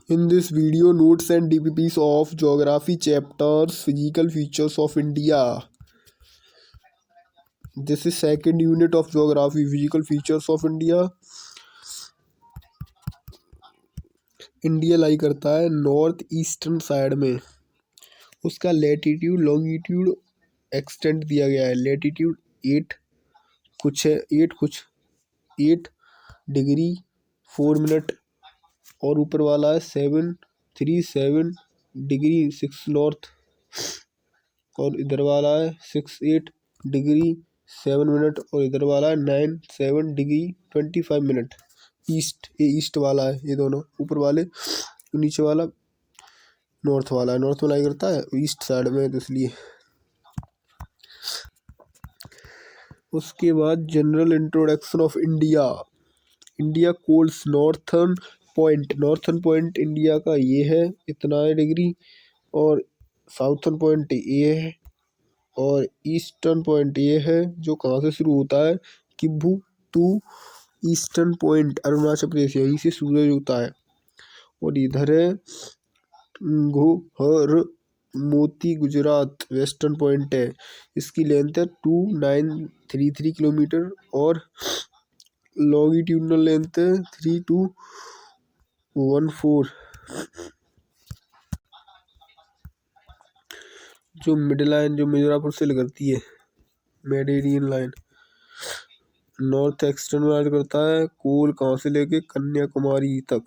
In this video, notes and DPPs of geography chapters, physical features of India. This is second unit of geography, physical features of India. India lie करता है north eastern side में। उसका latitude longitude extent दिया गया है। Latitude 8 और ऊपर वाला है 737 डिग्री 6 नॉर्थ और इधर वाला है 68 डिग्री 7 मिनट और इधर वाला है 97 डिग्री 25 मिनट ईस्ट। ये ईस्ट वाला है, ये दोनों ऊपर वाले, नीचे वाला नॉर्थ वाला है। नॉर्थ में लाई करता है ईस्ट साइड में, तो इसलिए। उसके बाद general introduction of India. India calls northern point India का ये है, इतना है डिग्री, और साउथर्न पॉइंट ये है, और ईस्टर्न पॉइंट ये है जो कहाँ से शुरू होता है, किम्बू to eastern point Arunachal Pradesh, यहीं से सूरज होता है। और इधर है घोहर मोती गुजरात, वेस्टर्न पॉइंट है। इसकी लेंथ है 2933 किलोमीटर और लॉन्गिट्यूडनल लेंथ है 3214। जो मिड लाइन जो मिर्जापुर से करती है, Mediterranean line, north extern line करता है कोल कहाँ से लेके कन्याकुमारी तक।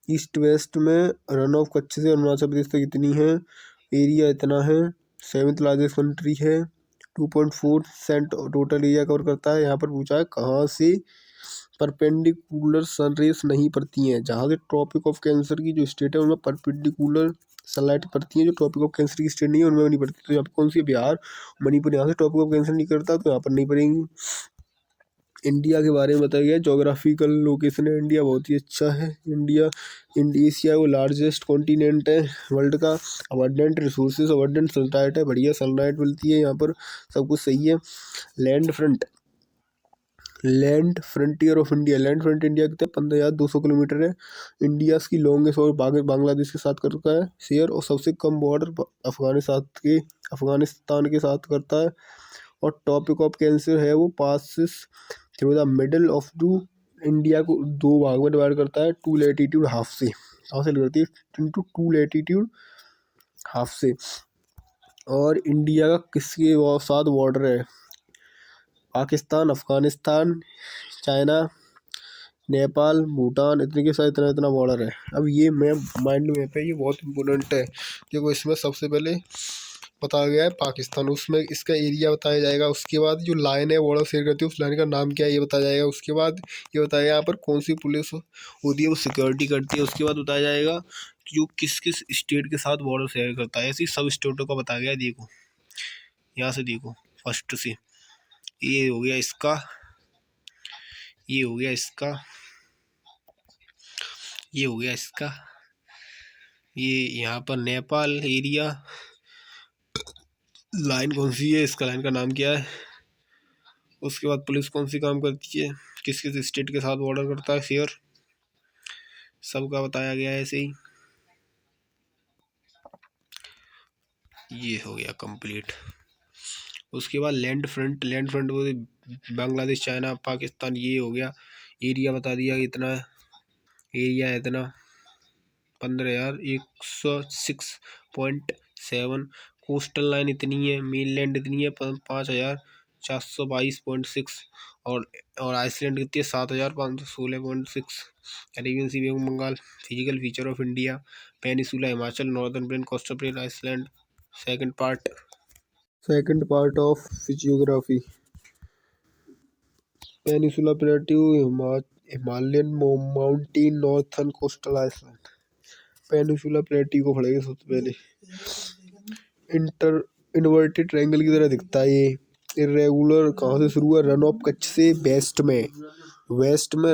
ईस्ट वेस्ट में रन ऑफ कच्छ से अरुणाचल प्रदेश तक इतनी है, एरिया इतना है, 7th लार्जेस्ट कंट्री है, 2.4% टोटल एरिया कवर करता है। यहाँ पर पूछा है कहाँ से परपेंडिकुलर सन रेस नहीं पड़ती हैं। जहाँ से ट्रॉपिक ऑफ कैंसर की जो स्टेट है उनमें परपेंडिकुलर सनलाइट पड़ती है, जो ट्रॉपिक ऑफ कैंसर की स्टेट नहीं है उनमें नहीं पड़ती। तो यहाँ पर कौन सी, बिहार मणिपुर, यहाँ से ट्रॉपिक ऑफ कैंसर नहीं करता तो यहाँ पर नहीं पड़ेंगी। इंडिया के बारे में बताया गया, जोग्राफिकल लोकेशन है इंडिया बहुत ही अच्छा है। इंडिया एशिया वो लार्जेस्ट कॉन्टिनेंट है वर्ल्ड का। अबंडेंट रिसोर्सेज, अबंडेंट सनलाइट है, बढ़िया सनलाइट मिलती है यहाँ पर, सब कुछ सही है। Land frontier of India, land front India कितना 15,200 किलोमीटर है। इंडिया की लॉन्गेस्ट और बांग्लादेश के साथ करता है शेयर, और सबसे कम बॉर्डर अफगानिस्तान के साथ करता है। और टॉपिक ऑफ कैंसर है वो passes through the middle of the India को 2 भाग में डिवाइड करता है, 2 लैटिट्यूड हाफ से, हासिल करती है इंटू 2 लैटिट्यूड हाफ से। और इंडिया का किसके साथ बॉर्डर है, पाकिस्तान, अफगानिस्तान, चाइना, नेपाल, भूटान, इतने के साथ इतना इतना बॉर्डर है। अब ये मैप माइंड मैप है, ये बहुत इंपॉर्टेंट है। देखो इसमें सबसे पहले बताया गया है पाकिस्तान, उसमें इसका एरिया बताया जाएगा। उसके बाद जो लाइन है बॉर्डर शेयर करती है उस लाइन का नाम क्या है ये बताया जाएगा। उसके बाद ये बताया यहाँ पर कौन सी पुलिस होती है वो सिक्योरिटी करती है। उसके बाद बताया जाएगा कि जो किस किस स्टेट के साथ बॉर्डर शेयर करता है, ऐसी सब स्टेटों का बताया गया। देखो यहाँ से देखो, फर्स्ट से ये हो गया इसका, ये हो गया इसका, ये हो गया इसका, ये यहाँ पर नेपाल एरिया लाइन कौन सी है, इसका लाइन का नाम क्या है। उसके बाद पुलिस कौन सी काम करती है, किस किस स्टेट के साथ बॉर्डर करता है शेयर, सबका बताया गया है ऐसे ही। ये हो गया कंप्लीट। उसके बाद land front Bangladesh, China, Pakistan, ये हो गया। एरिया बता दिया इतना, एरिया है इतना 15,106.7। कोस्टल लाइन इतनी है, मेन लैंड इतनी है 5,422.6, और आइसलैंड कितनी है 7,516.6। Caribbean sea, Bengal. Physical feature of India, peninsula Himachal, northern plain, coastal plain, island. Second part of geography, peninsula plateau, Himalayan mountain, northern coastal island. Peninsula plateau को पढ़ेंगे सबसे पहले। इन्वर्टेड ट्रायंगल की तरह दिखता है ये। इरेगुलर कहाँ से शुरू है, रन ऑफ कच्छ से वेस्ट में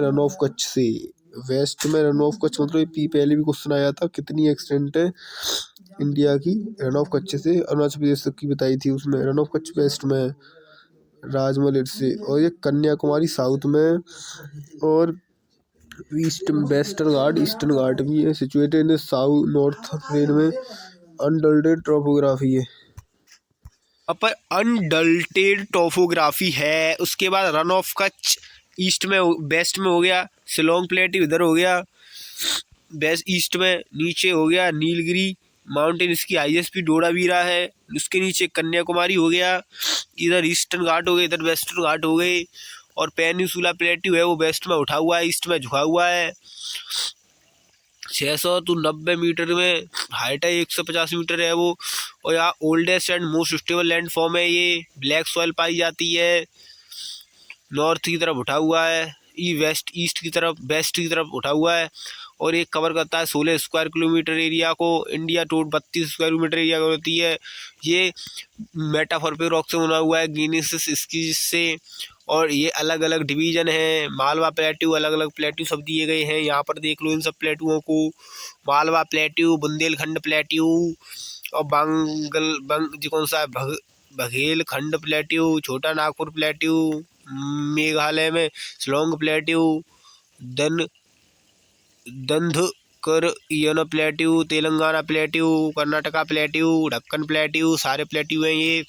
रन ऑफ कच्छ से, वेस्ट में रन ऑफ कच्छ मतलब पहले भी क्वेश्चन आया था, कितनी एक्सटेंट है इंडिया की रन ऑफ कच्छ से अरुणाचल प्रदेश तक की बताई थी। उसमें रन ऑफ कच्छ वेस्ट में, राजमहल से, और ये कन्याकुमारी साउथ में, और east western Ghat eastern Ghat भी है, situated in south north plain में, अनडल्टेड टोपोग्राफी है। पर अनडल्टेड टोपोग्राफी है। उसके बाद रन ऑफ कच्छ ईस्ट में वेस्ट में हो गया, शिलोंग प्लेट्यू इधर हो गया वेस्ट ईस्ट में, नीचे हो गया नीलगिरी माउंटेन, इसकी हाईएसपी डोडावीरा है, उसके नीचे कन्याकुमारी हो गया, इधर ईस्टर्न घाट हो गए, इधर वेस्टर्न घाट हो गए, और पेनिनसुला प्लेट्यू है वो वेस्ट में उठा हुआ है, ईस्ट में झुका हुआ है। 600 to 90 मीटर में हाइट है, 150 मीटर है वो। और यहाँ oldest and most stable land form है ये, ब्लैक सॉइल पाई जाती है। नॉर्थ की तरफ उठा हुआ है, वेस्ट ईस्ट की तरफ वेस्ट की तरफ उठा हुआ है, और ये कवर करता है 16 स्क्वायर किलोमीटर एरिया को। India total 32 square kilometre area होती है। ये मेटामॉर्फिक रॉक से बना हुआ है, ग्रीनिस स्कीज से, और ये अलग अलग डिवीजन है। मालवा प्लेट्यू, अलग अलग प्लेट्यू सब दिए गए हैं, यहाँ पर देख लो इन सब प्लेट्यूओं को। मालवा प्लेट्यू, बुंदेलखंड प्लेट्यू, और जी कौन सा है बघेलखंड प्लेट्यू, छोटा नागपुर प्लेट्यू, मेघालय में Shillong plateau, Dandakaranya plateau, Telangana plateau, Karnataka plateau, Deccan plateau, सारे प्लेट्यू हैं ये।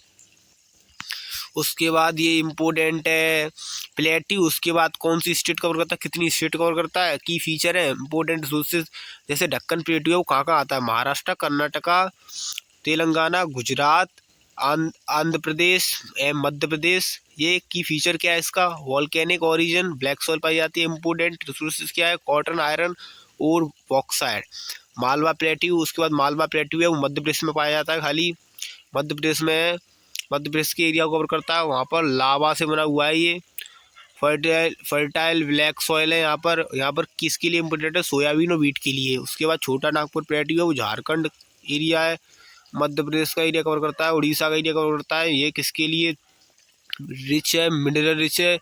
उसके बाद ये इम्पोर्टेंट है प्लेट्यू। उसके बाद कौन सी स्टेट कवर करता है, कितनी स्टेट कवर करता है, की फीचर है इम्पोर्टेंट सोर्सेज। जैसे ढक्कन प्लेट्यू है वो कहाँ आता है, महाराष्ट्र, कर्नाटका, तेलंगाना, गुजरात, आंध्र प्रदेश एवं मध्य प्रदेश। ये की फीचर क्या है इसका, वॉल्केनिक ओरिजिन, ब्लैक सॉइल पाई जाती है। इम्पोर्टेंट रिसोर्सेज क्या है, कॉटन, आयरन और बॉक्साइड। मालवा प्लेट्यू, उसके बाद मालवा प्लेट्यू है वो मध्य प्रदेश में पाया जाता है, खाली मध्य प्रदेश में, मध्य प्रदेश के एरिया को कवर करता है। वहाँ पर लावा से बना हुआ है ये, फर्टाइल ब्लैक सॉइल है। यहाँ पर किसके लिए इम्पोर्टेंट है, सोयाबीन और वीट के लिए। उसके बाद छोटा नागपुर प्लेट्यू है वो झारखंड एरिया है, मध्य प्रदेश का एरिया कवर करता है, उड़ीसा का एरिया कवर करता है। ये किसके लिए रिच है, मिनरल रिच है,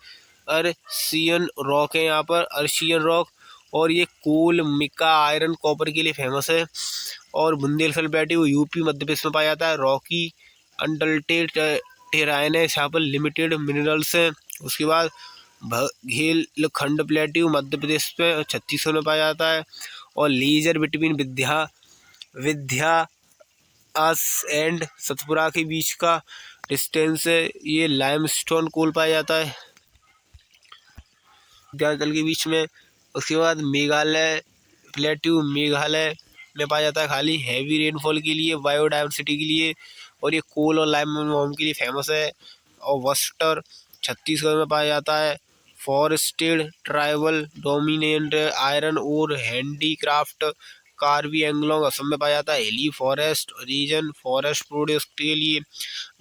अर्शियन रॉक है यहाँ पर, अर्शियन रॉक। और ये कोल, मिका, आयरन, कॉपर के लिए फेमस है। और बुंदेलखंड प्लेट्यू यूपी मध्य प्रदेश में पाया जाता है, रॉकी अनडल्टेड टेराइन है, यहाँ पर लिमिटेड मिनरल्स हैं। उसके बाद बघेलखंड प्लेट्यू मध्य प्रदेश में छत्तीसगढ़ में पाया जाता है। और लीजर बिटवीन विद्या एंड सतपुरा के बीच का डिस्टेंस है, ये लाइमस्टोन कोल पाया जाता है विद्याचल के बीच में। उसके बाद मेघालय प्लेट्यू मेघालय में पाया जाता है, खाली हैवी रेनफॉल के लिए, बायोडाइवर्सिटी के लिए, और ये कोल और लाइम के लिए फेमस है। और वस्टर छत्तीसगढ़ में पाया जाता है। फॉरेस्टेड ट्राइबल डोमिनेंट आयरन और हैंडीक्राफ्ट कार्बी एंगलोंग असम में पाया जाता है। हिली फॉरेस्ट रीजन फॉरेस्ट प्रोडक्ट के लिए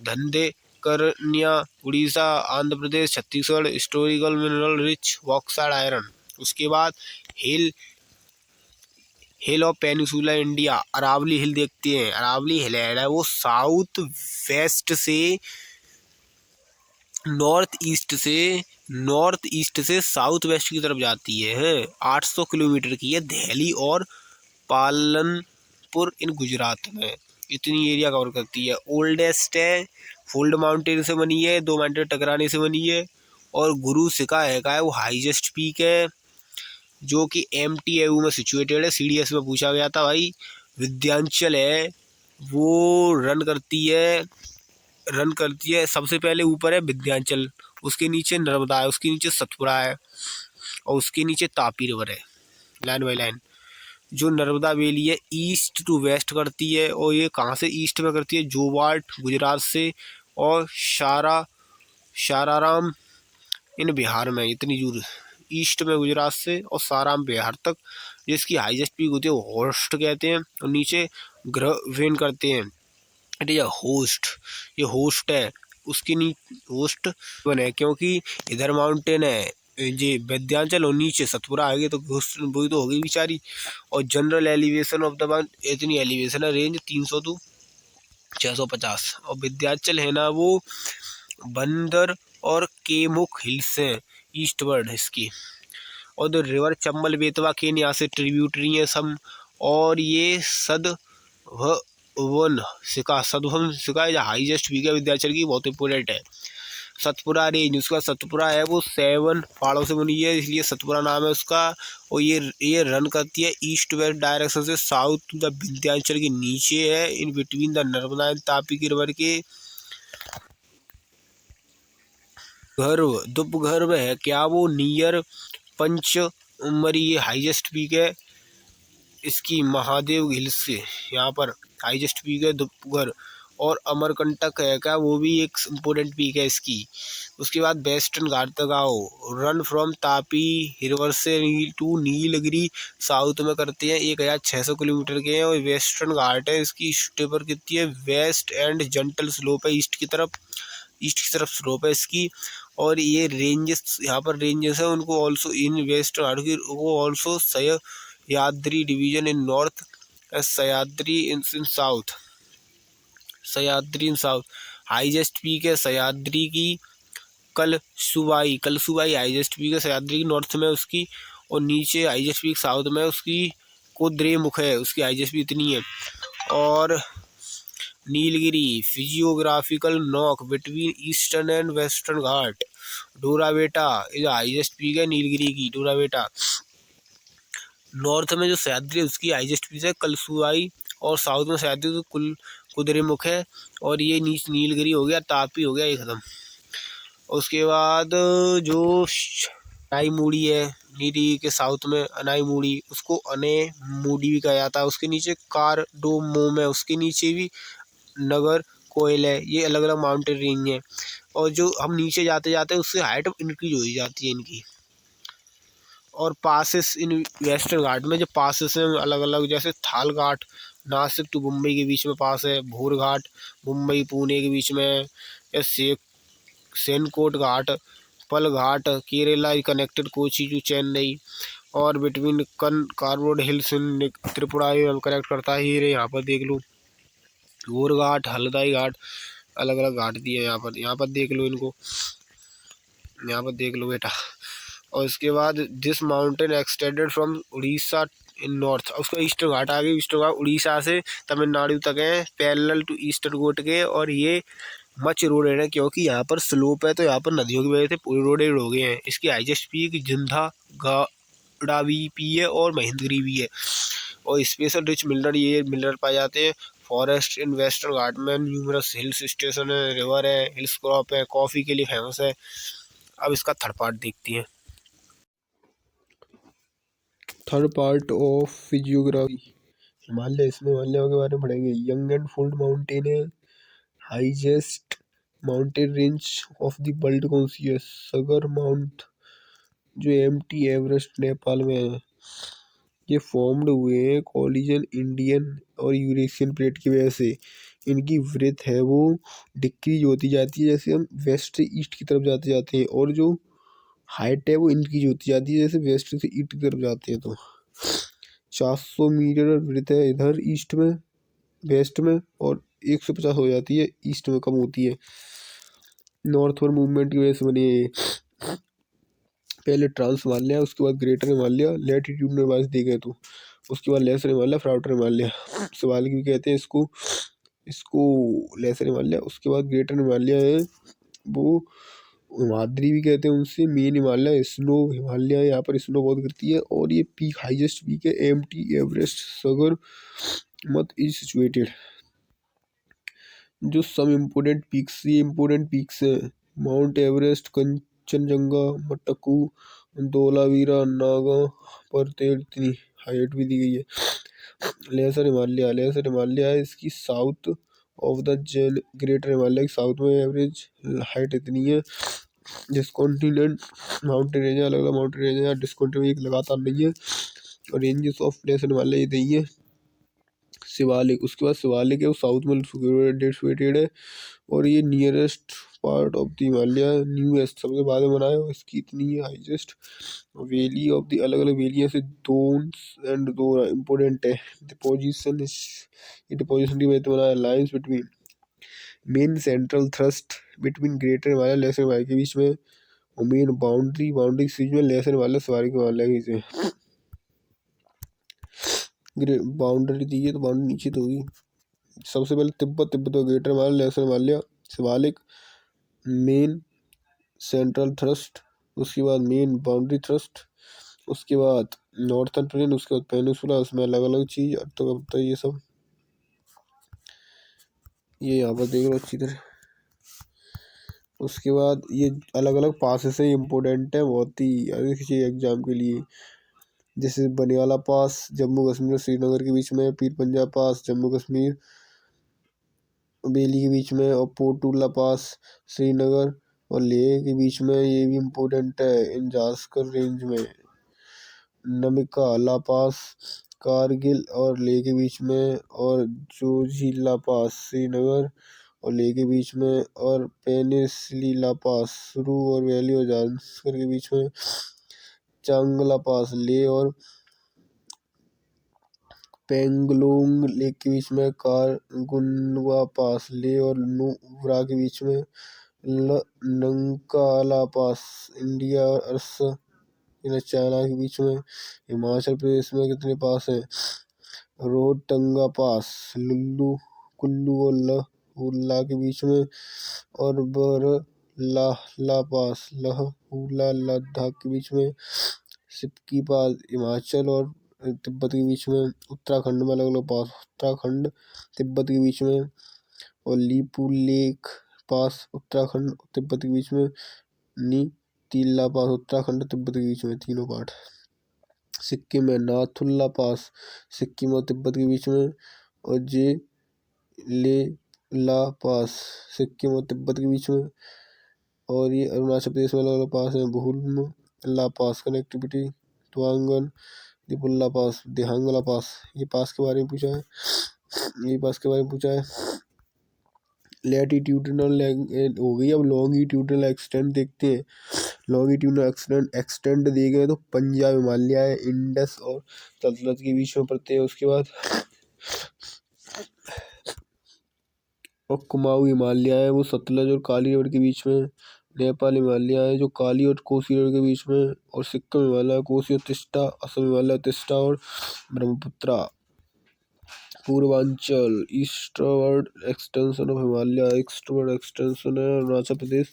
धंधे करनिया Orissa, Andhra Pradesh, Chhattisgarh, historical mineral rich bauxite iron. उसके बाद hill of peninsula India, Aravalli hill देखते हैं। अरावली हिल है वो साउथ वेस्ट से नॉर्थ ईस्ट से साउथ वेस्ट की तरफ जाती है। 800 किलोमीटर की है, दिल्ली और पालनपुर इन गुजरात में, इतनी एरिया कवर करती है। ओल्डेस्ट है, फोल्ड माउंटेन से बनी है, 2 माउंटेन टकराने से बनी है। और गुरु शिखा है वो हाईएस्ट पीक है, जो कि MTAU में सिचुएटेड है। CDS में पूछा गया था भाई। विंध्याचल है वो रन करती है सबसे पहले ऊपर है विंध्याचल, उसके नीचे नर्मदा है, उसके नीचे सतपुरा है, और उसके नीचे तापी रिवर है लाइन बाई लाइन। जो नर्मदा वैली है ईस्ट टू वेस्ट करती है, और ये कहाँ से ईस्ट में करती है, जोवाट गुजरात से, और साराराम इन बिहार में, इतनी दूर ईस्ट में गुजरात से और साराराम बिहार तक। जिसकी हाईएस्ट पीक होती है वो होस्ट कहते हैं, और नीचे ग्रह वेन करते हैं। इट इज होस्ट, ये होस्ट है, उसकी होस्ट वन है, क्योंकि इधर माउंटेन है जी विंध्याचल और नीचे सतपुरा आएगी तो वही तो होगी बेचारी। और जनरल एलिवेशन ऑफ द इतनी एलिवेशन है रेंज 300 to 650। और विंध्याचल है ना वो बंदर और केमुक हिल्स हैं ईस्टवर्ड इसकी। और द रिवर चंबल बेतवा के यहाँ से ट्रिब्यूटरी है सब। और ये सदभवन शिखा या हाईएस्ट पीक है विंध्याचल की, बहुत इंपोर्टेंट है। सतपुरा रेंज, उसका सतपुरा है वो 7 पहाड़ों से बनी है, इसलिए सतपुरा नाम है उसका। और ये रन करती है ईस्ट वेस्ट डायरेक्शन से साउथ टू द विंध्याचल के नीचे है, in between the Narmada and Tapi की रिवर के। गर्व दुपगर्भ है क्या वो नियर पंचमरी, ये हाईएस्ट पीक है इसकी महादेव हिल्स से, यहाँ पर हाईएस्ट पीक है दुपगर्भ। और अमरकंटक है क्या, वो भी एक इम्पोर्टेंट पीक है इसकी। उसके बाद वेस्टर्न घाट तक आओ, रन फ्रॉम तापी रिवर से टू नीलगिरी साउथ में करते हैं, 1600 किलोमीटर के हैं। और वेस्टर्न घाट है इसकी स्टेपर कितनी है, वेस्ट एंड जेंटल स्लोप है, ईस्ट की तरफ स्लोप है इसकी। और ये रेंजेस, यहाँ पर रेंजेस है उनको ऑल्सो इन वेस्ट घाट की, वो also Sahyadri division in north, Sahyadri in south, Sahyadri in south. Highest peak है सह्याद्री की कलसुबाई हाईएस्ट पीक है सह्याद्री की नॉर्थ में उसकी। और नीचे हाईएस्ट पीक साउथ में उसकी कुद्रेमुख है, उसकी हाईएस्ट पीक इतनी है। और Nilgiri physiographical knot between eastern and western ghat, Doddabetta is highest peak है नीलगिरी की, डोराबेटा। नॉर्थ में जो सह्याद्री है उसकी हाईएस्ट पीक है कलसुबाई, और साउथ में सह्याद्री तो कुद्रेमुख है। और ये नीलगिरी हो गया, तापी हो गया, ये खत्म। उसके बाद जो अनाईमुड़ी है नीलगिरी के साउथ में, अनाईमुड़ी, उसको अने मूडी भी कहा जाता है। उसके नीचे कार्डोमोम है, उसके नीचे भी नगर कोयल है। ये अलग अलग माउंटेन रेंज है, और जो हम नीचे जाते जाते उससे हाइट इंक्रीज हो ही जाती है इनकी। और पासेस इन वेस्टर्न घाट में जो पासेस हैं अलग अलग, जैसे थाल घाट नासिक टू मुंबई के बीच में पास है, भूर घाट मुंबई पुणे के बीच में है, या सेनकोट घाट, पल घाट केरला कनेक्टेड कोची टू चेन्नई, और बिटवीन कार्बोड हिल्स इन त्रिपुरा कनेक्ट करता है। ये यहाँ पर देख लो, घोर घाट, हल्दाई घाट, अलग अलग घाट दिए यहाँ पर देख लो इनको, यहाँ पर देख लो बेटा। और इसके बाद this mountain extended from Orissa in north, उसका ईस्टर्न घाट आ गई, ईस्टर्न घाट उड़ीसा से तमिलनाडु तक है, पैरेलल टू ईस्टर्न घाट के। और ये मच रोडेड है, क्योंकि यहाँ पर स्लोप है तो यहाँ पर नदियों की वजह से पूरे रोडेड हो गए हैं। इसकी हाईएस्ट पीक जिंदा गाड़ावी पी है और महेंद्रगिरी भी है। और स्पेशल रिच मिनरल, ये मिनरल पाए जाते हैं। फॉरेस्ट इन वेस्टर्न घाट में न्यूमरस हिल्स स्टेशन है, रिवर है, हिल्स क्रॉप है, कॉफ़ी के लिए फेमस है। अब इसका थर्ड पार्ट देखती हैं। Third part of physiography Himalaya, इसमें हिमालय के बारे में पढ़ेंगे। यंग एंड फोल्ड माउंटेन है, highest mountain range of the world कौन सी है, सगर माउंट, जो एमटी एवरेस्ट नेपाल में है। ये फॉर्म्ड हुए हैं कॉलिजन इंडियन और यूरेशियन प्लेट की वजह से। इनकी ब्रेथ है वो डिक्रीज होती जाती है जैसे हम वेस्ट से ईस्ट की तरफ जाते जाते हैं, और जो हाइट है वो इंक्रीज होती जाती है जैसे वेस्ट से ईस्ट की तरफ जाते हैं। तो 400 मीटर ब्रेथ है इधर ईस्ट में, वेस्ट में, और 150 हो जाती है ईस्ट में, कम होती है। नॉर्थवर्ड मूवमेंट की वजह से बनी है ये। पहले ट्रांस हिमालय, उसके बाद ग्रेटर हिमालय लैटिट्यूड वाइज देखे तो, उसके बाद लेसर हिमालय, फिर आउटर हिमालय, शिवालिक भी कहते हैं इसको, लेसर हिमालय। उसके बाद ग्रेटर हिमालय है वो हिमाद्री भी कहते हैं उनसे। मेन हिमालय स्नो हिमालय है, यहाँ पर स्नो बहुत गिरती है। और ये पीक हाईएस्ट पीक है एमटी एवरेस्ट सगर मत इज सिचुएटेड। जो सम इम्पोर्टेंट पिक्स, ये इम्पोर्टेंट पिक्स हैं, माउंट एवरेस्ट, कंचनजंगा, मटकू, धोलावीरा, नागा पर इतनी हाइट भी दी गई है। लेसर हिमालय है इसकी south of the greater Himalaya की साउथ में एवरेज हाइट इतनी है। डिस्कॉन्टिनेंट माउंटेन रेंज, अलग अलग माउंटेन रेंज है, डिस्कॉन्टिनेंट एक लगातार नहीं है। और रेंजेस ऑफ लेसर हिमालय ये नहीं है। शिवालिक, उसके बाद शिवालिक है वो साउथ में सिचुएटेड है, और ये nearest part of the Himalaya, newest सबसे बाद में बना है। इसकी इतनी है हाईएस्ट। वैली ऑफ द, अलग अलग वैलियाँ से दोन्स एंड दो इम्पोर्टेंट है। डिपोजिशन, ये डिपोजिशन की वजह से बना है। Lines between main central thrust between greater Himalaya lesser Himalaya के बीच में, और मेन बाउंड्री के बीच में लेसर हिमालय शिवालिक हिमालय के बीच में बाउंड्री दी है, तो बाउंड्री नीचे तो होगी। सबसे पहले Tibet, greater Himalaya, lesser Himalaya, Shivalik, main central thrust, उसके बाद मेन बाउंड्री थ्रस्ट, उसके बाद नॉर्थन प्लेन, उसके बाद पेनिनसुला, उसमें अलग अलग चीज़। तो अब तो ये सब ये यहाँ पर देख लो अच्छी तरह। उसके बाद ये अलग अलग पासेस है, इम्पोर्टेंट है बहुत ही हर किसी एग्जाम के लिए। जैसे बनियाला पास जम्मू कश्मीर और श्रीनगर के बीच में, पीर पंजाब पास जम्मू कश्मीर बेली के बीच में, और पोर्टुला पास श्रीनगर और लेह के बीच में, ये भी इम्पोर्टेंट है इन जास्कर रेंज में। नमिका ला पास कारगिल और लेह के बीच में, और जोजिला पास श्रीनगर और लेह के बीच में, और पेनिसलीला पास सुरू और वैली और जास्कर के बीच में, चांगला पास लेह और पेंगलोंग लेक के बीच में, कारगुनवा पास लेह और नुब्रा के बीच में, नंकाला पास इंडिया और चाइना के बीच में। हिमाचल प्रदेश में कितने पास हैं? रोहतंगा पास कुल्लू और लाहौला के बीच में, और बरलाला पास लाहौला लद्दाख के बीच में। सिपकी पास हिमाचल और तिब्बत के बीच में। उत्तराखंड में अलग अलग पास, उत्तराखंड तिब्बत के बीच में। और लिपुलेख पास उत्तराखंड और तिब्बत के बीच में। नीतिला पास उत्तराखंड तिब्बत के बीच में, तीनों पार्ट। सिक्किम में नाथुला पास सिक्किम और तिब्बत के बीच में, और जे ले ला पास सिक्किम और तिब्बत के बीच में। और ये अरुणाचल प्रदेश में अलग अलग पास है। भूलम ला पास कनेक्टिविटी, तुआंगन दिपुल्ला पास, देहांगला पास, ये पास के बारे में पूछा है, ये पास के बारे में पूछा है। लैटिट्यूडनल हो गई, अब लॉन्गिट्यूडनल एक्सटेंड देखते हैं। लॉन्गिट्यूडनल एक्सटेंड देखे तो पंजाब हिमालय इंडस और सतलज के बीच में पड़ते हैं। उसके बाद और कुमाऊं हिमालय है, वो सतलज और काली रिवर के बीच में। नेपाल हिमालय है जो काली और कोसी रिवर के बीच में। और सिक्किम हिमालय कोसी और तिस्टा, असम हिमालय तिस्टा और Brahmaputra. Purvanchal eastward extension of Himalaya, eastward extension है अरुणाचल प्रदेश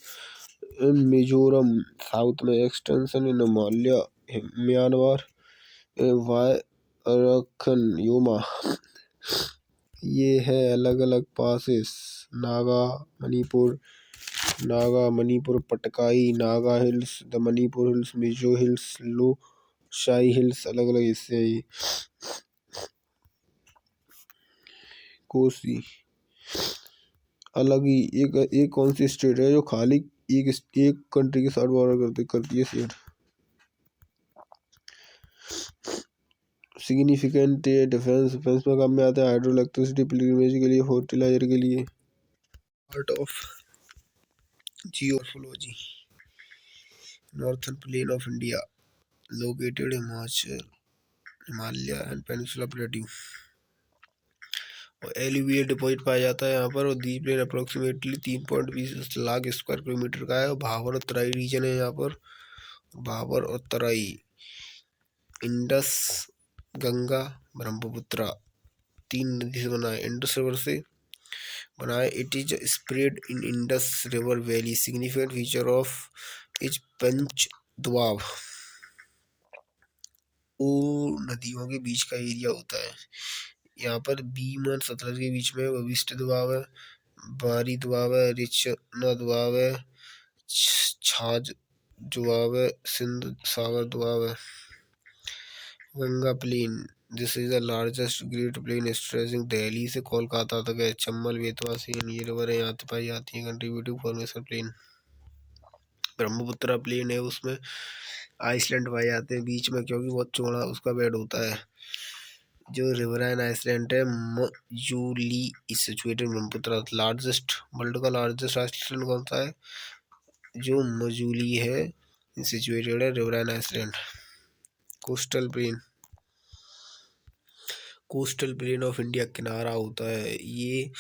मिजोरम। साउथ में extension in Himalaya Myanmar Arakan Yoma. ये है अलग अलग passes. Naga Manipur Patkai, Naga hills, the Manipur hills, Mizo hills, Lushai hills, अलग अलग हिस्से हैं ये। कोसी अलग ही एक कौन सी स्टेट है जो खाली एक कंट्री के साथ बॉर्डर करती है स्टेट। सिग्निफिकेंट डिफेंस में काम में आता है। हाइड्रो इलेक्ट्रिसिटी पिलग्रिमेज के लिए, फर्टिलाइजर के लिए। Part of geology. Northern plain of India located Himalaya and peninsula plateau. और एलिवेटेड डिपॉजिट पाया जाता है यहाँ पर। और the plain approximately 3.20 lakh square kilometre का है। और भाबर और तराई रीजन है यहाँ पर। भाबर और तराई, इंडस गंगा ब्रह्मपुत्रा, 3 नदी से बना है। इंडस रिवर से बना है। It is spread in Indus river valley. Significant feature of is Panch Doab. वो नदियों के बीच का एरिया होता है। यहाँ पर भीम और सतलज के बीच में वशिष्ठ दोआब है, बारी दोआब है, रिचना दोआब है, छाछ दोआब है, सिंध सागर दोआब है। Ganga plain, this is the largest great plain stretching Delhi से कोलकाता तक है। चंबल बेतवा सीन ये रिवर है यहाँ पाई जाती है। Contributive formation plain Brahmaputra plain है, उसमें आइसलैंड पाए जाते हैं बीच में, क्योंकि बहुत चौड़ा उसका बेड होता है। जो रिवराइन आइसलैंड है Majuli is situated Brahmaputra. Largest world का लार्जेस्ट आइसलैंड कौन सा है? जो मजूली है सिचुएटेड है riverine island. Coastal plain of India किनारा होता है ये।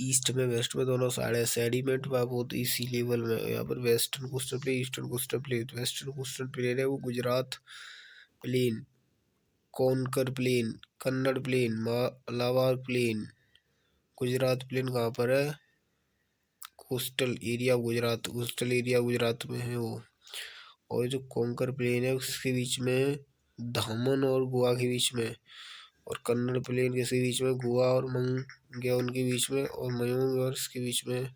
ईस्ट में वेस्ट में दोनों साइड है। सेडिमेंट पाप होती है सी लेवल में। यहाँ पर western coastal plain, eastern coastal plain. Western coastal plain है वो Gujarat plain, Konkan plain, Kannada plain, Malabar plain. Gujarat plain कहाँ पर है? कोस्टल एरिया गुजरात में है वो। और जो कोंकर प्लेन है उसके बीच में दामन और गोवा के बीच में, और कन्नड़ प्लेन के बीच में गोवा और मंगेओन के बीच में, और मयूंग और इसके बीच में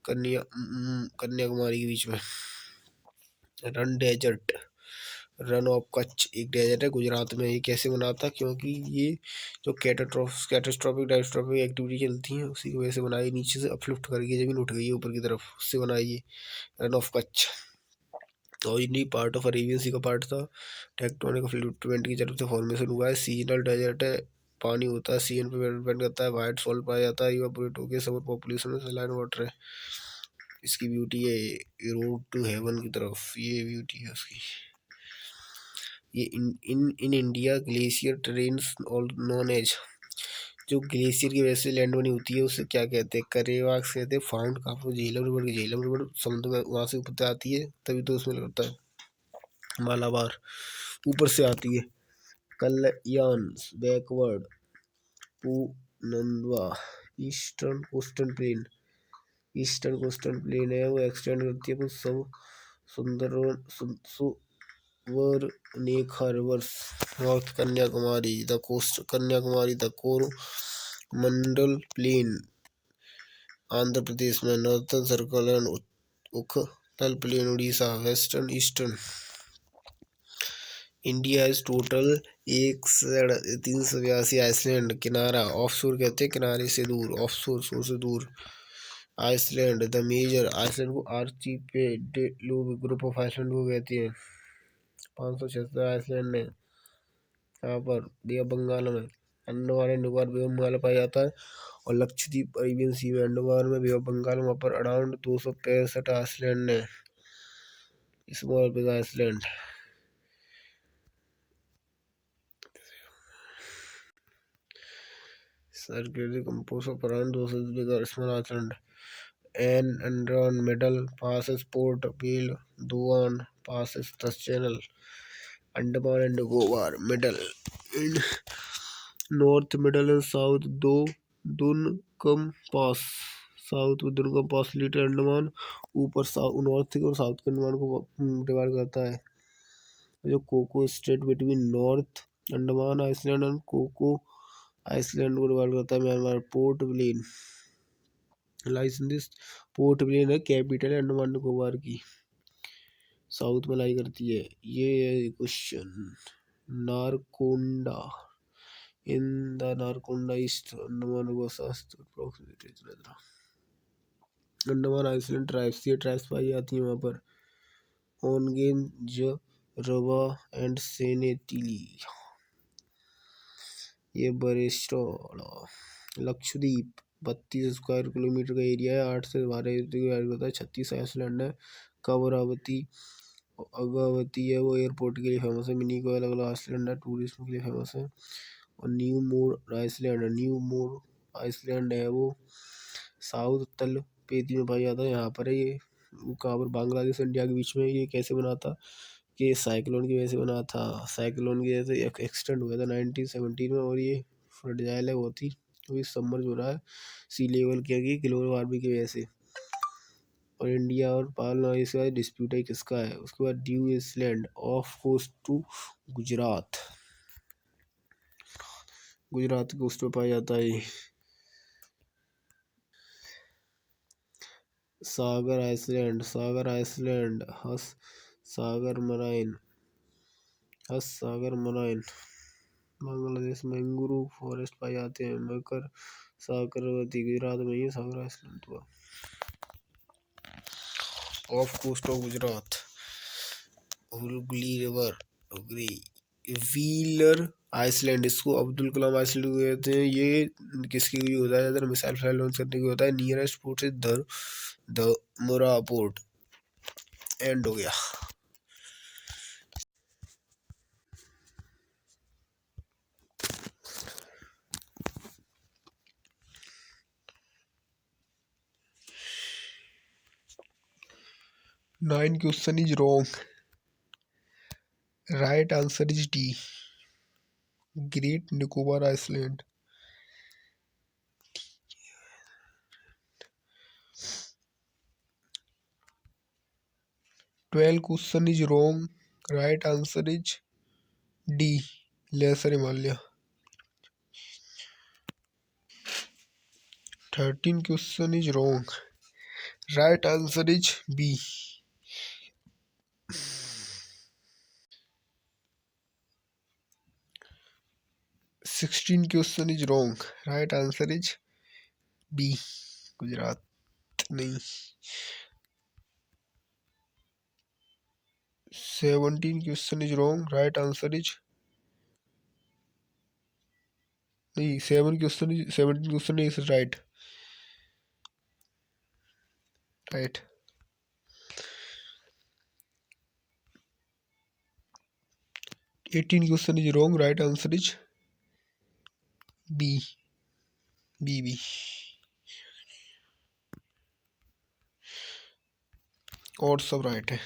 कन्याकुमारी के बीच में। रन ऑफ कच्छ एक डेजर्ट है गुजरात में। ये कैसे बना था? क्योंकि ये जो कैटास्ट्रॉफिक डायस्ट्रॉफिक एक्टिविटी चलती है उसी की वजह से बनाई, नीचे से अपलिफ्ट करके जमीन उठ गई है ऊपर की तरफ, उससे बनाई ये रन ऑफ कच्छ। और ये पार्ट ऑफ अरेबियन सी का पार्ट था। टेक्टोनिक फ्लूट की तरफ से फॉर्मेशन हुआ है। सीजनल डेजर्ट है, पानी होता है, सीजन पे डिपेंड करता है। वाइट सॉल्ट पाया जाता है, इवापोरेट होकर समर पॉपुलेशन में सलाइन वाटर है। इसकी ब्यूटी है रोड टू हेवन की तरफ, ये ब्यूटी है उसकी। ये इन इंडिया ग्लेशियर ट्रेन्स और नॉन एज, जो ग्लेशियर की वजह से लैंड बनी होती है उसे क्या कहते हैं? करेवाक्स कहते हैं। फाउंड कहाँ पर? झेलम रिवर समुद्र में वहाँ से ऊपर आती है, तभी तो उसमें लगता है। मालाबार ऊपर से आती है। कल्याण बैकवर्ड पूनंदवा ईस्टर्न कोस्टल प्लेन है, वो एक्सटेंड करती है कुछ सब सुंदर Subarnarekha rivers. North Kanyakumari the Coromandel plain Andhra Pradesh में, नॉर्थर्न सर्कल एंड उखटल plain Orissa, western eastern. India is total 382 island. किनारा ऑफशोर कहते हैं, किनारे से दूर, ऑफशोर शोर से दूर। आइसलैंड द मेजर, आइसलैंड को आर्चिपेलागो ग्रुप ऑफ आइसलैंड को कहते हैं। 576 आइसलैंड है यहाँ पर बे ऑफ बंगाल में। Andaman and Nicobar bay of Bengal में पाया जाता है। और लक्षद्वीप अरेबियन सी में, अंडमान में, बे ऑफ बंगाल, वहाँ पर अराउंड 265 आइसलैंड है, small big island. Circularly composed of around 200 bigger small islands. Andaman Middle passes Port Vale, Doan passes the Channel. Andaman and Nicobar Middle in North, Middle and South दो दुनकम पास, south में दुनकम पास little Andaman ऊपर north और south के अंडमान को divide करता है। जो Coco strait between north Andaman island and Coco island को डिवाइड करता है Myanmar. Port Blair lies in this, Port Blair है कैपिटल है अंडमान निकोबार की, साउथ में लाई करती है। ये है question. Narcondam in the Narcondam east Andaman Andaman island tribes, ये ट्राइब्स पाई जाती है वहाँ पर। ओनगेन जरवा एंड सेनेटिली, ये बरिस्टोला। लक्षद्वीप 32 स्क्वायर किलोमीटर का एरिया है, 8 से 12 होता है। 36 आइसलैंड है। कवरावती अगावती है, वो एयरपोर्ट के लिए फेमस है। मिनी को अलग अलग आइसलैंड है, टूरिज्म के लिए फेमस है। और न्यू मोर आइसलैंड है, वो साउथ तल पेदी में पाया जाता है। यहाँ पर है ये, कहाँ पर? बांग्लादेश इंडिया के बीच में। ये कैसे बना था? कि साइक्लोन की वजह से बना था। साइक्लोन की वजह से एक्सटेंड हुआ था 1917 में, और ये फ्रजाइल है बहुत ही, तो सबमर्ज हो रहा है सी लेवल के आगे ग्लोबल वार्मिंग की वजह से। और इंडिया और बांग्लादेश का डिस्प्यूट है किसका है? उसके बाद Diu island off coast to Gujarat की कोस्ट पे पाया जाता है। Sagar island has Sagar marine Bangladesh में। मैंग्रोव फॉरेस्ट पाए जाते हैं। मकर सागरवती गुजरात में, ये सागर आइसलैंड हुआ। Off coast off Gujarat Hooghly river, Wheeler island, इसको अब्दुल कलाम आइसलैंड कहते हैं। ये किसके लिए होता है? ज़्यादा मिसाइल फ्लाइट लॉन्च करने के लिए होता है। नियरेस्ट पोर्ट से धर्मपुरा पोर्ट। एंड हो गया। Nine question is wrong. Right answer is D. Great Nicobar Island. 12 question is wrong. Right answer is D. Lesser Himalaya. 13 question is wrong. Right answer is B. 16 question is wrong. Right answer is B. Gujarat नहीं. 17 question is wrong. Right answer is नहीं. 17 question is right. Right. 18 question is wrong. Right answer is B. B. और सब right है.